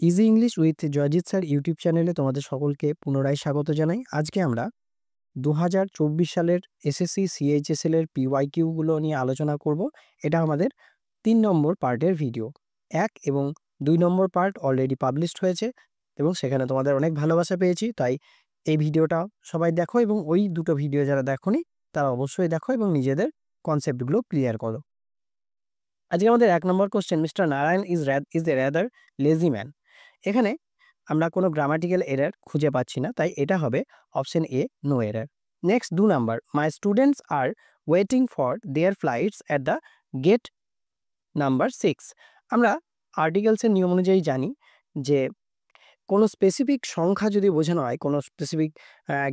Easy English with Joyjit sir YouTube চ্যানেলে তোমাদের সকলকে পুনরায় স্বাগত জানাই। আজকে আমরা 2024 সালের এসএসসি সিএইচএসএল এর পিওয়াইকিউ গুলো নিয়ে আলোচনা করব। এটা আমাদের 3 নম্বর পার্টের ভিডিও। 1 এবং 2 নম্বর পার্ট অলরেডি পাবলিশড হয়েছে এবং সেখানে তোমাদের অনেক ভালোবাসা পেয়েছি। তাই এই ভিডিওটা সবাই দেখো এবং ওই দুটো ভিডিও যারা দেখোনি তারা অবশ্যই দেখো এবং নিজেদের কনসেপ্টগুলো ক্লিয়ার করো। আজকে আমাদের 1 নম্বর question, mister Narayan is a rather lazy man. এখানে আমরা কোনো গ্রামাটিক্যাল এরর খুঁজে পাচ্ছি না, তাই এটা হবে option A, no error. Next 2 number, my students are waiting for their flights at the gate number 6। আমরা আর্টিকেলসের নিয়ম অনুযায়ী জানি যে কোনো স্পেসিফিক সংখ্যা যদি বোঝানো হয়, কোনো স্পেসিফিক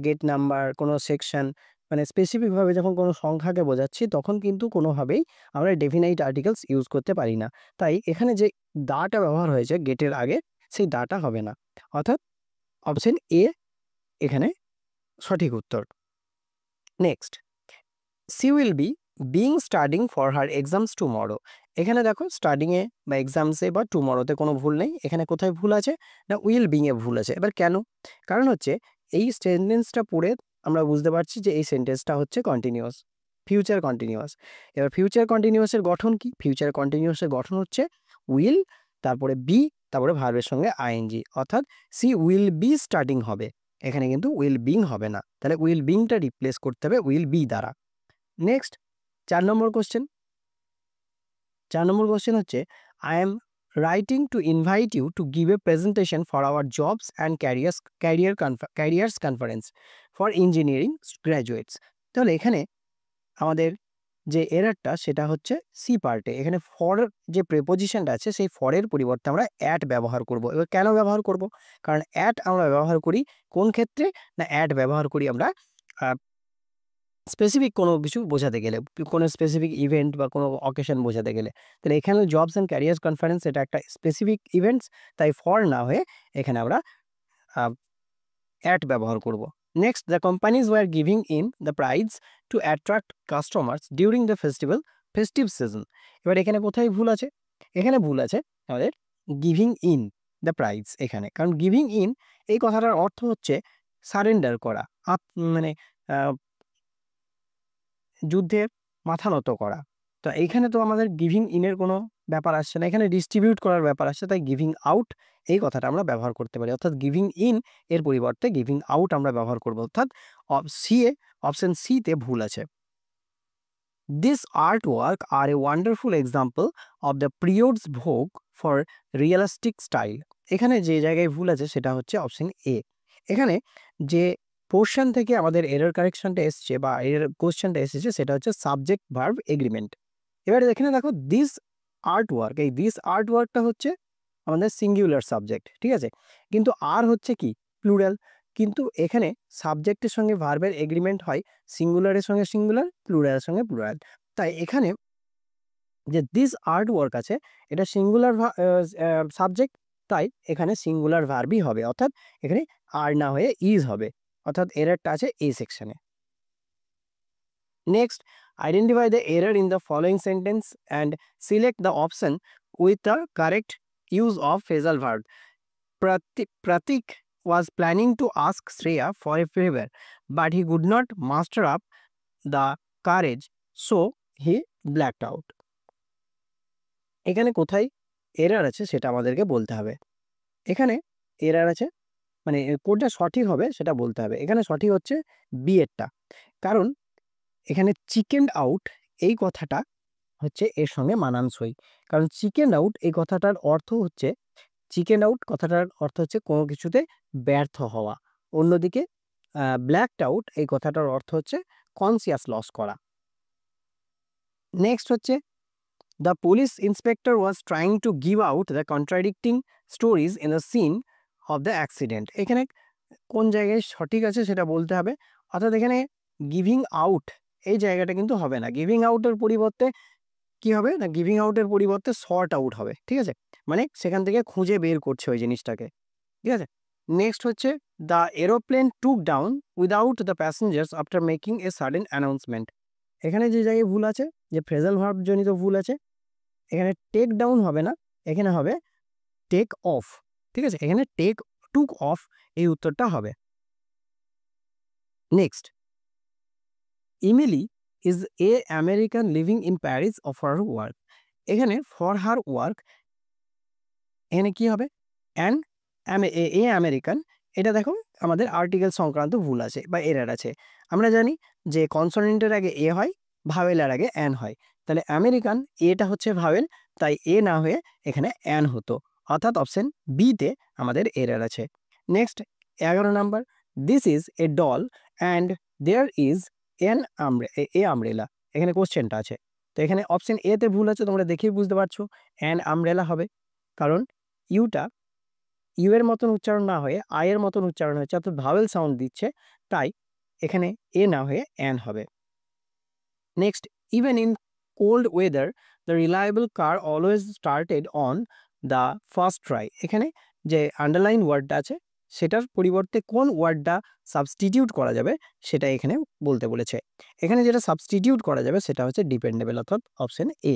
গেট নাম্বার, কোনো সেকশন, মানে স্পেসিফিকভাবে যখন কোনো সংখ্যাকে বোঝাচ্ছি তখন কিন্তু কোনোভাবেই আমরা ডেফিনাইট আর্টিকেলস ইউজ করতে পারি না। তাই এখানে যে দাটা ব্যবহার হয়েছে গেটের আগে, সেই দাটা হবে না, অর্থাৎ অপশন এ এখানে সঠিক উত্তর। Next, she will be being studying for her exams tomorrow. এখানে দেখো স্টাডিংয়ে বা এক্সামসে বা টুমরোতে কোনো ভুল নেই। এখানে কোথায় ভুল আছে না, উইল বিংয়ে ভুল আছে। এবার কেন? কারণ হচ্ছে এই সেন্টেন্সটা পড়ে আমরা বুঝতে পারছি যে এই সেন্টেন্সটা হচ্ছে কন্টিনিউয়াস, ফিউচার কন্টিনিউয়াস। এবার ফিউচার কন্টিনিউয়াসের গঠন কি? ফিউচার কন্টিনিউয়াসের গঠন হচ্ছে উইল, তারপরে বি, তারপরে ভার্বের সঙ্গে আইএনজি, অর্থাৎ সি উইল বি স্টাডিং হবে। এখানে কিন্তু উইল বিং হবে না, তাহলে উইল বিংটা রিপ্লেস করতে হবে উইল বি দ্বারা। নেক্সট 4 নম্বর কোশ্চেন। 4 নম্বর কোশ্চেন হচ্ছে, I am writing to invite you to give a presentation for our jobs and careers conference for engineering graduates. তাহলে এখানে আমাদের যে এররটা সেটা হচ্ছে সি পার্টে। এখানে ফর যে প্রেপোজিশনটা আছে সেই ফরের পরিবর্তে আমরা অ্যাট ব্যবহার করব। এবার কেন ব্যবহার করব? কারণ অ্যাট আমরা ব্যবহার করি কোন ক্ষেত্রে না, অ্যাট ব্যবহার করি আমরা স্পেসিফিক কোনো কিছু বোঝাতে গেলে, কোনো স্পেসিফিক ইভেন্ট বা কোনো অকেশন বোঝাতে গেলে। তাহলে এখানে জবস অ্যান্ড ক্যারিয়ার্স কনফারেন্স এটা একটা স্পেসিফিক ইভেন্টস, তাই ফর না হয়ে এখানে আমরা অ্যাট ব্যবহার করব। Next, the companies were giving in the prize to attract customers during the festive season. এবার এখানে কোথায় ভুল আছে? এখানে ভুল আছে আমাদের গিভিং ইন দ্য প্রাইজ এখানে, কারণ গিভিং ইন এই কথাটার অর্থ হচ্ছে সারেন্ডার করা, মানে যুদ্ধের মাথা নত করা। তো এইখানে তো আমাদের গিভিং ইনের কোনো ব্যাপার আসছে না, এখানে ডিস্ট্রিবিউট করার ব্যাপার আসছে। তাই গিভিং আউট এই কথাটা আমরা ব্যবহার করতে পারি, অর্থাৎ গিভিং ইন এর পরিবর্তে গিভিং আউট আমরা ব্যবহার করব, অর্থাৎ অপশন সি তে ভুল আছে। This art work are a wonderful example of the periods vogue for realistic style. এখানে যে জায়গায় ভুল আছে সেটা হচ্ছে অপশন এ। এখানে যে পোর্শন থেকে আমাদের এরর কারেকশনটা এসছে বা এরর কোশ্চেনটা এসেছে সেটা হচ্ছে সাবজেক্ট ভার্ব এগ্রিমেন্ট। এবারে এখানে দেখো দিস আর্ট ওয়ার্ক, এই দিস আর্ট ওয়ার্কটা হচ্ছে আমাদের সিঙ্গুলার সাবজেক্ট, ঠিক আছে, কিন্তু আর হচ্ছে কি প্লুরাল। কিন্তু এখানে সাবজেক্টের সঙ্গে ভার্বের এগ্রিমেন্ট হয় সিঙ্গুলারের সঙ্গে সিঙ্গুলার, প্লুরালের সঙ্গে প্লুরাল। তাই এখানে যে দিস আর্ট ওয়ার্ক আছে এটা সিঙ্গুলার সাবজেক্ট, তাই এখানে সিঙ্গুলার ভার্বই হবে, অর্থাৎ এখানে আর না হয়ে ইজ হবে, অর্থাৎ এররটা আছে এই সেকশনে। Next, identify the error in the following sentence and select the option with the correct use of phrasal verb. Pratik was planning to ask Shreya for a favor, but he could not muster up the courage, so he blacked out. এখানে কোথায় error আছে সেটা আমাদেরকে বলতে হবে। এখানে error আছে, মানে কোনটা সঠিক হবে সেটা বলতে হবে। এখানে সঠিক হচ্ছে বি এরটা, কারণ এখানে চিকেন আউট এই কথাটা হচ্ছে এর সঙ্গে মানানসই। কারণ চিকেন আউট এই কথাটার অর্থ হচ্ছে, চিকেন আউট কথাটার অর্থ হচ্ছে কোনো কিছুতে ব্যর্থ হওয়া। অন্যদিকে ব্ল্যাকড আউট এই কথাটার অর্থ হচ্ছে কনসিয়াস লস করা। নেক্সট হচ্ছে, the police inspector was trying to give out the contradicting stories in the scene of the accident. এখানে কোন জায়গায় সঠিক আছে সেটা বলতে হবে, অর্থাৎ এখানে গিভিং আউট এই জায়গাটা কিন্তু হবে না। গিভিং আউটের পরিবর্তে কি হবে না, গিভিং আউটের পরিবর্তে সর্ট আউট হবে, ঠিক আছে, মানে সেখান থেকে খুঁজে বের করছে ওই জিনিসটাকে, ঠিক আছে। নেক্সট হচ্ছে, the aeroplane took down without the passengers after making a sudden announcement. এখানে যে জায়গায় ভুল আছে, যে ফ্রেজাল ভার্ব জনিত ভুল আছে, এখানে টেক ডাউন হবে না, এখানে হবে টেক অফ। ঠিক আছে, এখানে টুক অফ এই উত্তরটা হবে। Next, Emily is a American living in Paris of her work. এখানে ফর হার ওয়ার্ক, এখানে কি হবে? অ্যান এ আমেরিকান, এটা দেখো আমাদের আর্টিকেল সংক্রান্ত ভুল আছে বা এরার আছে। আমরা জানি যে কনসোনেন্টের আগে এ হয়, ভাওয়েলের আগে অ্যান হয়। তাহলে আমেরিকান, এটা হচ্ছে ভাওয়েল, তাই এ না হয়ে এখানে অ্যান হতো, অর্থাৎ অপশন বিতে আমাদের এরার আছে। Next 11 number, this is a doll and there is a umbrella. এখানে কোশ্চেনটা আছে, তো এখানে অপশন এতে ভুল আছে, তোমরা দেখেই বুঝতে পারছো অ্যান আমব্রেলা হবে, কারণ ইউটা ইউ এর মতন উচ্চারণ না হয়ে আই এর মতন উচ্চারণ হচ্ছে, অর্থাৎ ভাওয়েল সাউন্ড দিচ্ছে, তাই এখানে এ না হয়ে অ্যান হবে। Next, even in cold whether the reliable car always started on the first try. এখানে যে আন্ডারলাইন ওয়ার্ডটা আছে সেটার পরিবর্তে কোন ওয়ার্ডটা সাবস্টিটিউট করা যাবে সেটা এখানে বলতে বলেছে। এখানে যেটা সাবস্টিটিউট করা যাবে সেটা হচ্ছে ডিপেন্ডেবল, অর্থাৎ অপশন এ।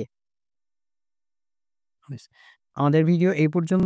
আমাদের ভিডিও এই পর্যন্ত।